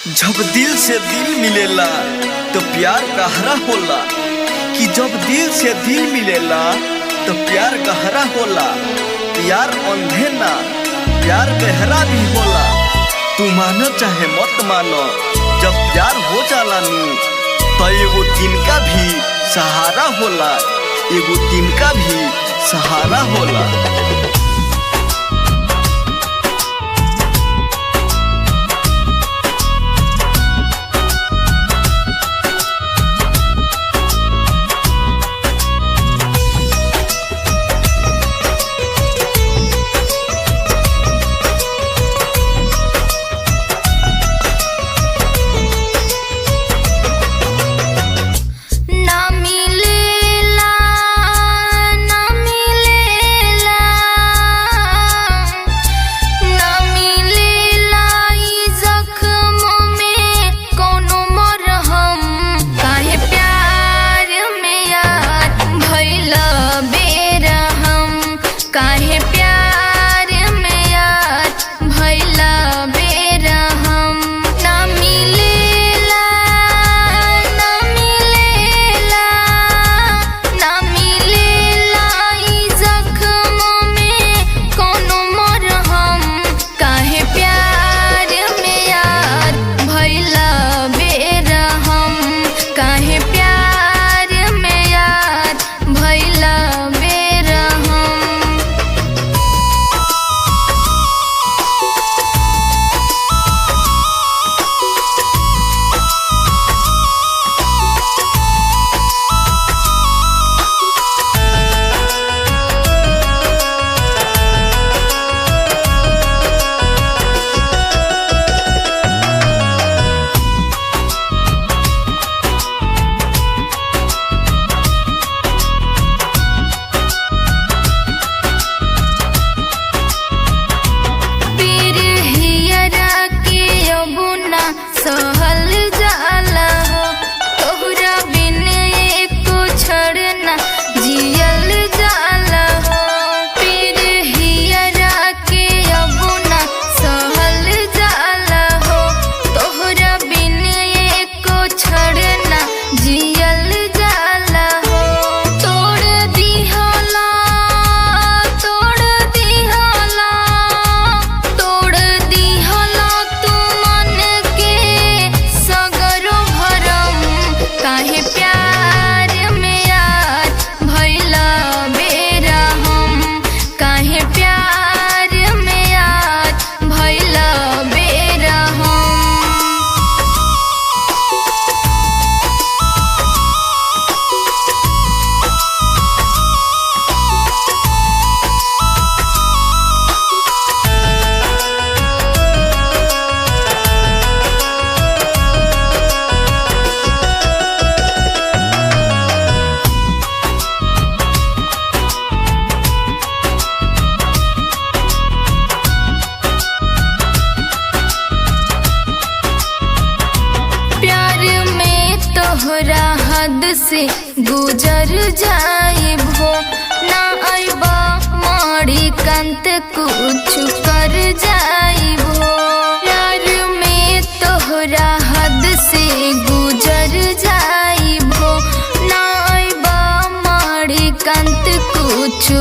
जब दिल से दिल मिलेला तो प्यार गहरा होला, कि जब दिल से दिल मिलेला तो प्यार गहरा होला। प्यार अंधे ना, प्यार गहरा भी होला। तू मानो चाहे मत मानो, जब प्यार हो जाला नी तो एगो तिनका भी सहारा होला, एगो तिनका भी सहारा होला। सहल जाला हो तोहरा बिन एको छड़ना जियल जाला हो। पीर हियरा के अबुना सहल जाला हो तोहरा बिन एको छड़ना जियल जाला हो। तोड़ दिहला तू मन के सगरो भरम, काहे प्यार में यार भइला बेरा हम, काहे प्यार में यार भइला बेरा हम। प्यार में तोहरा हद से गुजर जाइब हो, ना आइबा माड़ी कंत कुछ कर जाइब हो। प्यार में तोहरा हद से गुजर जाइब हो, ना आइबा माड़ी कंत कुछ